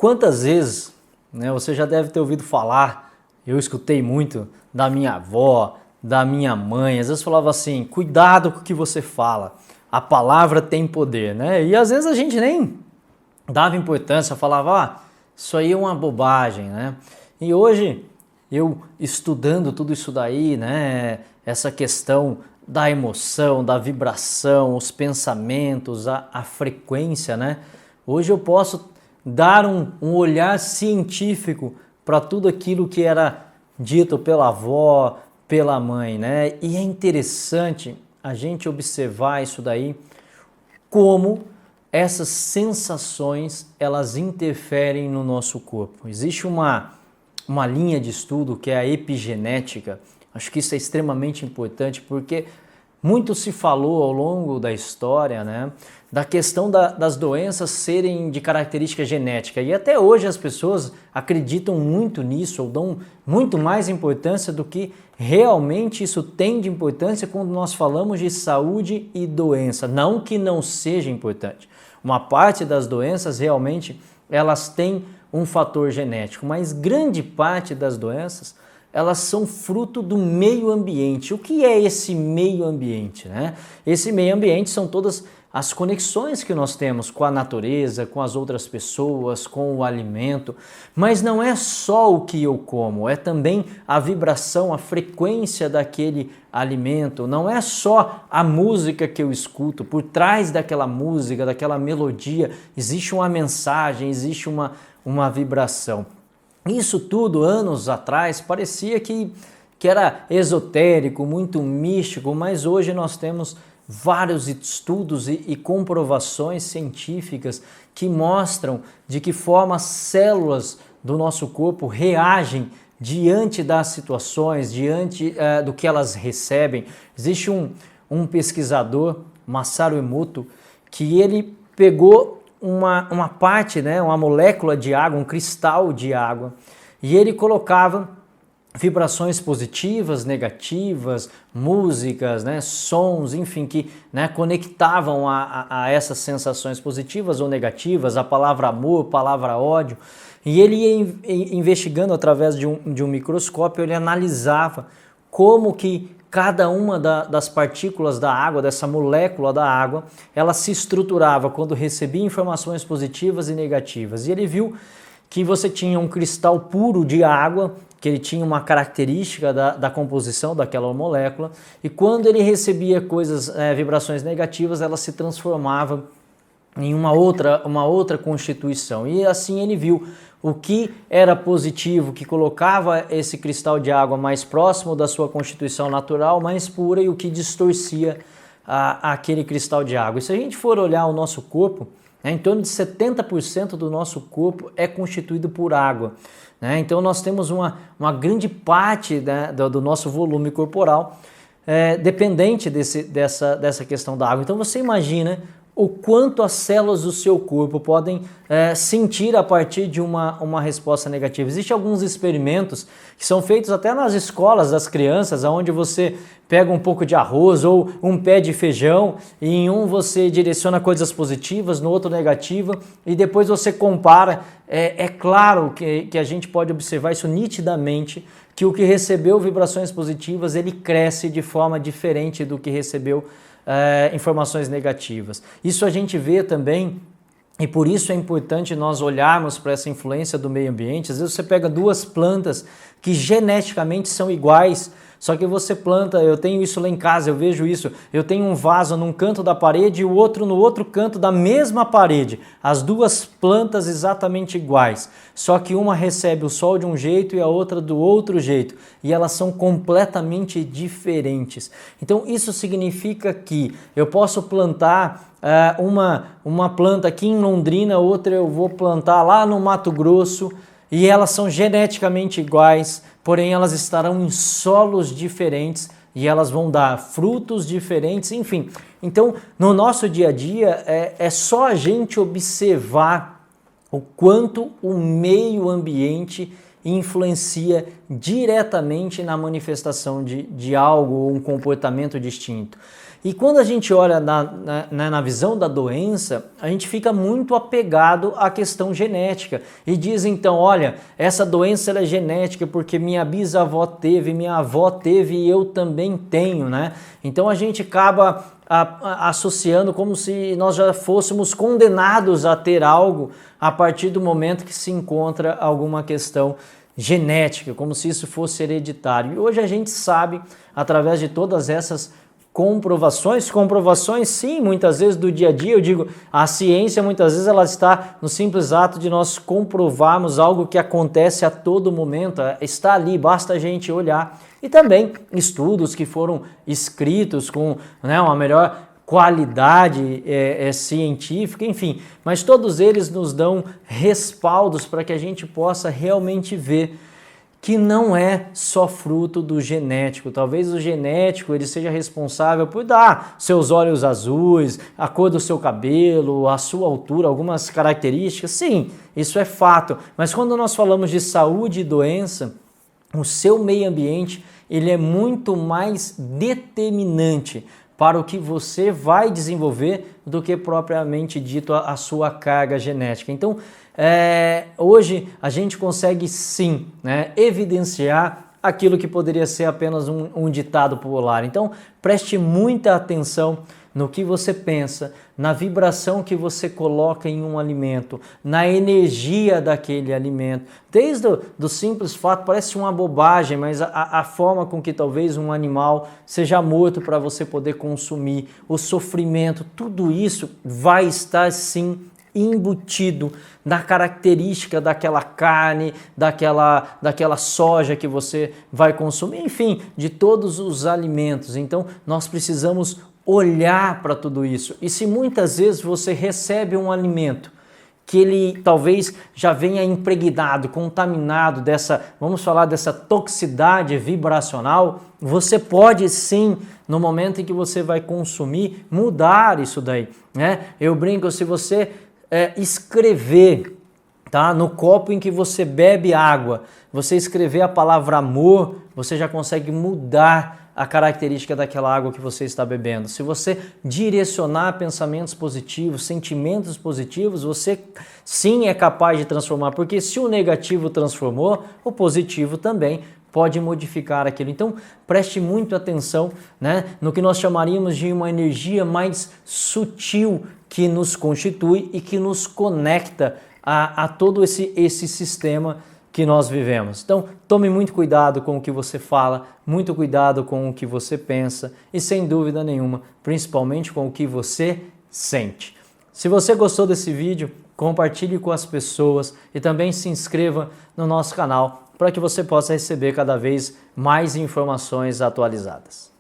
Quantas vezes, né, você já deve ter ouvido falar, eu escutei muito da minha avó, da minha mãe, às vezes falava assim, cuidado com o que você fala, a palavra tem poder, né? E às vezes a gente nem dava importância, falava, isso aí é uma bobagem, né? E hoje, eu estudando tudo isso daí, né, essa questão da emoção, da vibração, os pensamentos, a frequência, né? Hoje eu posso dar um olhar científico para tudo aquilo que era dito pela avó, pela mãe, né? E é interessante a gente observar isso daí, como essas sensações elas interferem no nosso corpo. Existe uma linha de estudo que é a epigenética. Acho que isso é extremamente importante porque muito se falou ao longo da história, né, da questão das doenças serem de característica genética. E até hoje as pessoas acreditam muito nisso, ou dão muito mais importância do que realmente isso tem de importância quando nós falamos de saúde e doença. Não que não seja importante. Uma parte das doenças realmente elas têm um fator genético, mas grande parte das doenças elas são fruto do meio ambiente. O que é esse meio ambiente, né? Esse meio ambiente são todas as conexões que nós temos com a natureza, com as outras pessoas, com o alimento, mas não é só o que eu como, é também a vibração, a frequência daquele alimento, não é só a música que eu escuto, por trás daquela música, daquela melodia, existe uma mensagem, existe uma vibração. Isso tudo, anos atrás, parecia que era esotérico, muito místico, mas hoje nós temos vários estudos e comprovações científicas que mostram de que forma as células do nosso corpo reagem diante das situações, diante do que elas recebem. Existe um pesquisador, Masaru Emoto, que ele pegou uma parte, né, uma molécula de água, um cristal de água, e ele colocava vibrações positivas, negativas, músicas, né, sons, enfim, que, né, conectavam a essas sensações positivas ou negativas, a palavra amor, a palavra ódio, e ele ia investigando através de um microscópio, ele analisava como que cada uma das partículas da água, dessa molécula da água, ela se estruturava quando recebia informações positivas e negativas. E ele viu que você tinha um cristal puro de água, que ele tinha uma característica da composição daquela molécula, e quando ele recebia vibrações negativas, ela se transformava em uma outra constituição. E assim ele viu o que era positivo, que colocava esse cristal de água mais próximo da sua constituição natural, mais pura, e o que distorcia aquele cristal de água. E se a gente for olhar o nosso corpo, né, em torno de 70% do nosso corpo é constituído por água, né? Então nós temos uma grande parte, né, do nosso volume corporal dependente dessa questão da água. Então você imagina o quanto as células do seu corpo podem sentir a partir de uma resposta negativa. Existem alguns experimentos que são feitos até nas escolas das crianças, onde você pega um pouco de arroz ou um pé de feijão, e em um você direciona coisas positivas, no outro negativa, e depois você compara. É claro que a gente pode observar isso nitidamente, que o que recebeu vibrações positivas, ele cresce de forma diferente do que recebeu informações negativas. Isso a gente vê também, e por isso é importante nós olharmos para essa influência do meio ambiente. Às vezes você pega duas plantas que geneticamente são iguais, só que você planta, eu tenho isso lá em casa, eu vejo isso, eu tenho um vaso num canto da parede e o outro no outro canto da mesma parede, as duas plantas exatamente iguais, só que uma recebe o sol de um jeito e a outra do outro jeito, e elas são completamente diferentes. Então isso significa que eu posso plantar uma planta aqui em Londrina, outra eu vou plantar lá no Mato Grosso, e elas são geneticamente iguais, porém elas estarão em solos diferentes e elas vão dar frutos diferentes, enfim. Então, no nosso dia a dia, é só a gente observar o quanto o meio ambiente influencia diretamente na manifestação de algo ou um comportamento distinto. E quando a gente olha na visão da doença, a gente fica muito apegado à questão genética e diz então, olha, essa doença ela é genética porque minha bisavó teve, minha avó teve e eu também tenho, né? Então a gente acaba associando como se nós já fôssemos condenados a ter algo a partir do momento que se encontra alguma questão genética, como se isso fosse hereditário. E hoje a gente sabe, através de todas essas comprovações sim, muitas vezes do dia a dia, eu digo, a ciência muitas vezes ela está no simples ato de nós comprovarmos algo que acontece a todo momento, está ali, basta a gente olhar. E também estudos que foram escritos com uma melhor qualidade científica, enfim, mas todos eles nos dão respaldos para que a gente possa realmente ver que não é só fruto do genético. Talvez o genético ele seja responsável por dar seus olhos azuis, a cor do seu cabelo, a sua altura, algumas características. Sim, isso é fato. Mas quando nós falamos de saúde e doença, o seu meio ambiente ele é muito mais determinante para o que você vai desenvolver do que propriamente dito a sua carga genética. Então, hoje a gente consegue sim evidenciar aquilo que poderia ser apenas um ditado popular. Então, preste muita atenção no que você pensa, na vibração que você coloca em um alimento, na energia daquele alimento. Desde do simples fato, parece uma bobagem, mas a forma com que talvez um animal seja morto para você poder consumir, o sofrimento, tudo isso vai estar sim embutido na característica daquela carne, daquela soja que você vai consumir, enfim, de todos os alimentos. Então, nós precisamos olhar para tudo isso. E se muitas vezes você recebe um alimento que ele talvez já venha impregnado, contaminado vamos falar dessa toxicidade vibracional, você pode sim, no momento em que você vai consumir, mudar isso daí, né? Eu brinco, se você escrever, tá, no copo em que você bebe água, você escrever a palavra amor, você já consegue mudar a característica daquela água que você está bebendo. Se você direcionar pensamentos positivos, sentimentos positivos, você sim é capaz de transformar, porque se o negativo transformou, o positivo também pode modificar aquilo. Então, preste muito atenção, no que nós chamaríamos de uma energia mais sutil que nos constitui e que nos conecta a todo esse sistema que nós vivemos. Então, tome muito cuidado com o que você fala, muito cuidado com o que você pensa e, sem dúvida nenhuma, principalmente com o que você sente. Se você gostou desse vídeo, compartilhe com as pessoas e também se inscreva no nosso canal para que você possa receber cada vez mais informações atualizadas.